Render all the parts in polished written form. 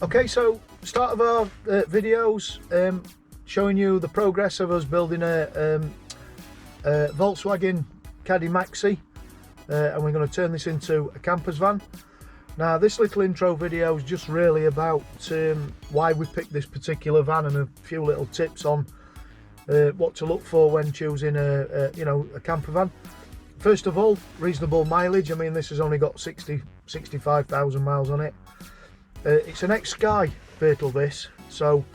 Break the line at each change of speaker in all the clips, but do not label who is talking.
Okay, so start of our videos showing you the progress of us building a Volkswagen Caddy Maxi, and we're going to turn this into a camper's van. Now this little intro video is just really about why we picked this particular van and a few little tips on what to look for when choosing a camper van. First of all, reasonable mileage. I mean, this has only got 65,000 miles on it. It's an ex-Sky vehicle this, so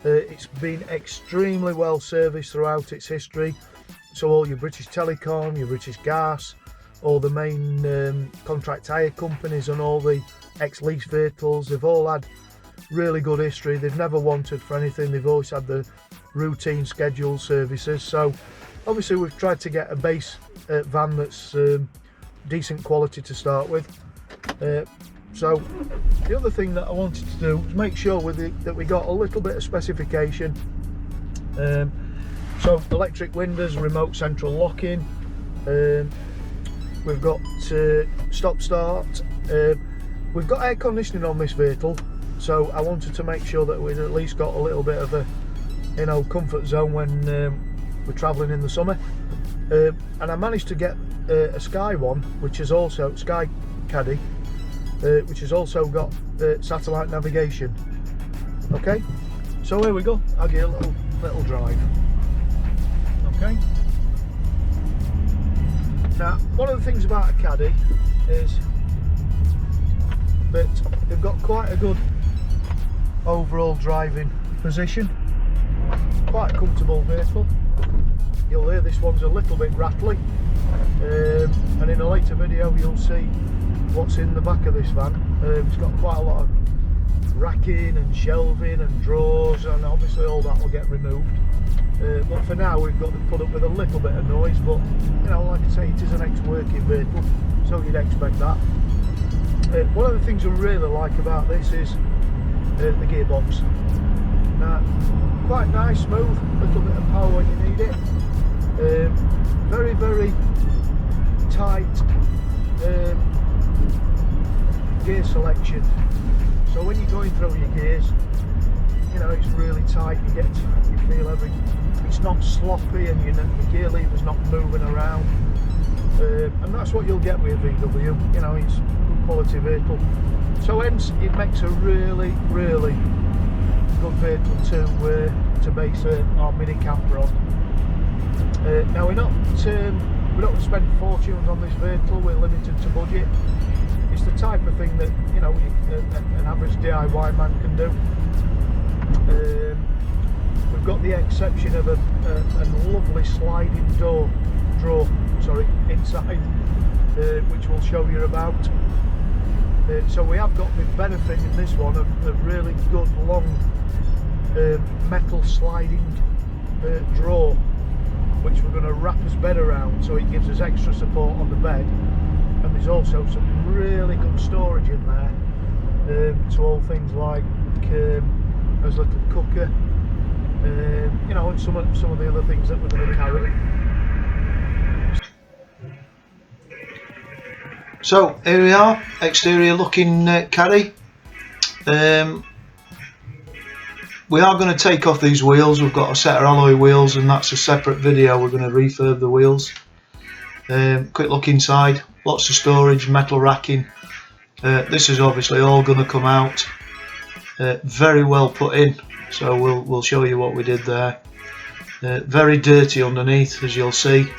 it's been extremely well serviced throughout its history. So all your British Telecom, your British Gas, all the main contract hire companies and all the ex-lease vehicles, they've all had really good history. They've never wanted for anything. They've always had the routine scheduled services. So obviously we've tried to get a base van that's decent quality to start with. So the other thing that I wanted to do was make sure that we got a little bit of specification. So electric windows, remote central locking, we've got stop start, we've got air conditioning on this vehicle, so I wanted to make sure that we'd at least got a little bit of a comfort zone when we're travelling in the summer. And I managed to get a Sky one, which is also Sky Caddy, which has also got satellite navigation. Okay, so here we go. I'll give you a little drive. Okay. Now, one of the things about a Caddy is that they've got quite a good overall driving position. Quite a comfortable vehicle. You'll hear this one's a little bit rattly, and in a later video you'll see what's in the back of this van. It's got quite a lot of racking and shelving and drawers, and obviously all that will get removed. But for now we've got to put up with a little bit of noise, but like I say, it is an ex-working vehicle, so you'd expect that. One of the things I really like about this is the gearbox. Quite nice, smooth, little bit of power when you need it. Very, very tight gear selection. So when you're going through your gears, it's really tight. You feel it's not sloppy, and your gear lever's not moving around. And that's what you'll get with a VW. It's a good quality vehicle. So hence it makes a really, really good vehicle to base our mini camper on. Now we're not going to spend fortunes on this vehicle. We're limited to budget. It's the type of thing that an average DIY man can do. We've got the exception of a lovely sliding drawer inside, which we'll show you about. So we have got the benefit in this one of really good long metal sliding drawer, which we're going to wrap his bed around, so it gives us extra support on the bed. And there's also some really good storage in there, so all things like there's a little cooker, and some of the other things that we're going to carry. So here we are, exterior looking Caddy. We are going to take off these wheels. We've got a set of alloy wheels, and that's a separate video. We're going to refurb the wheels. Quick look inside, lots of storage, metal racking. This is obviously all going to come out. Very well put in, so we'll show you what we did there. Very dirty underneath, as you'll see.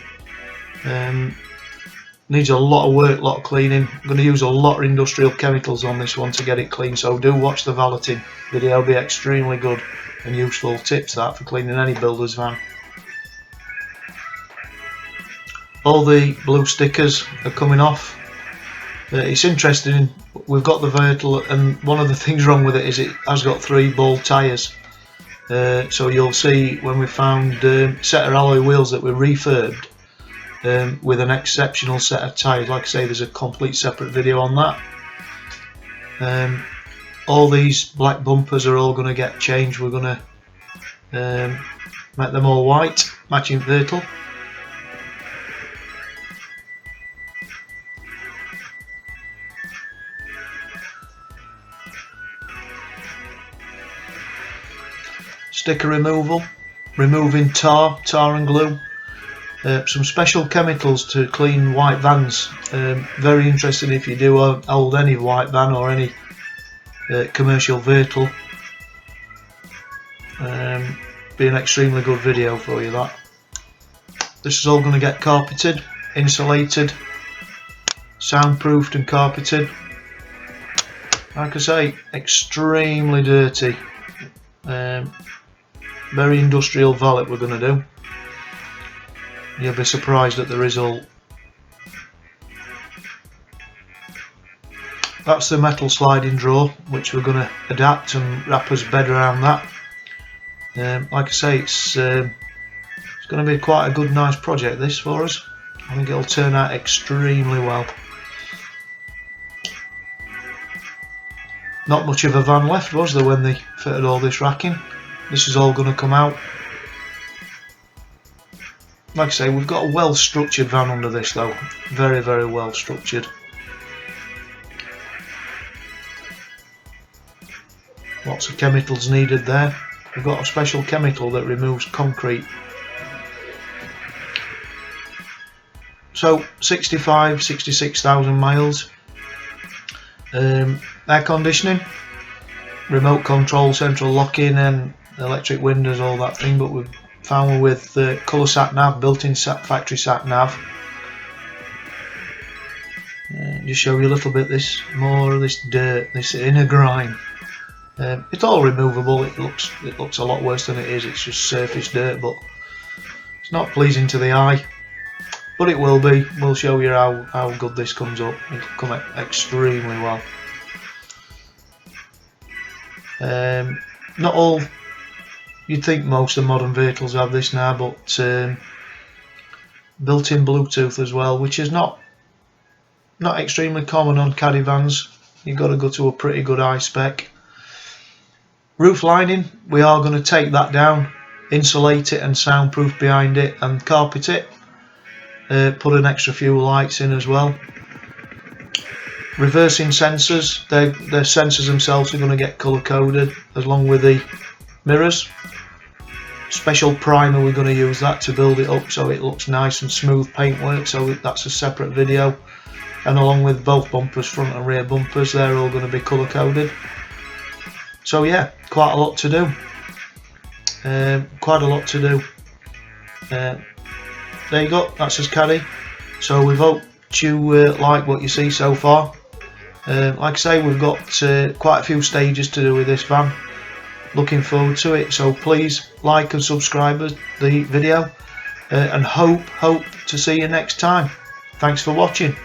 Needs a lot of work, a lot of cleaning. I'm going to use a lot of industrial chemicals on this one to get it clean, so do watch the valeting video. It'll be extremely good and useful tips that for cleaning any builder's van. All the blue stickers are coming off. It's interesting, we've got the vehicle, and one of the things wrong with it is it has got 3 ball tyres. So you'll see when we found a set of alloy wheels that were refurbed with an exceptional set of tyres. Like I say, there's a complete separate video on that. All these black bumpers are all going to get changed. We're going to make them all white, matching vehicle. sticker removal, removing tar and glue, some special chemicals to clean white vans. Very interesting if you do hold any white van or any commercial vehicle. Be an extremely good video for you, that. This is all going to get carpeted, insulated, soundproofed and carpeted. Like I say, extremely dirty. Very industrial valet we're going to do. You'll be surprised at the result. That's the metal sliding drawer, which we're going to adapt and wrap us bed around that. Like I say, it's going to be quite a good, nice project this for us. I think it'll turn out extremely well. Not much of a van left, was there, when they fitted all this racking? This is all going to come out. Like I say, we've got a well structured van under this though. Very, very well structured. Lots of chemicals needed there. We've got a special chemical that removes concrete. So 66,000 miles. Air conditioning, remote control, central locking and electric windows, all that thing, but we've found with colour sat nav, built-in factory sat nav. Just show you a little bit more of this dirt, this inner grime. It's all removable. It looks a lot worse than it is. It's just surface dirt, but it's not pleasing to the eye. But it will be. We'll show you how good this comes up. It'll come extremely well. Not all. You'd think most of the modern vehicles have this now, but built-in Bluetooth as well, which is not extremely common on caddy vans. You've got to go to a pretty good high spec. Roof lining, we are going to take that down, insulate it and soundproof behind it and carpet it. Put an extra few lights in as well. Reversing sensors, the sensors themselves are going to get colour coded along with the mirrors. Special primer, we're going to use that to build it up so it looks nice and smooth paintwork, so that's a separate video. And along with both bumpers, front and rear bumpers, they're all going to be colour coded. So yeah, quite a lot to do. Quite a lot to do. There you go, that's his caddy. So we hope you like what you see so far. Like I say, we've got quite a few stages to do with this van. Looking forward to it, so please like and subscribe the video, and hope to see you next time. Thanks for watching.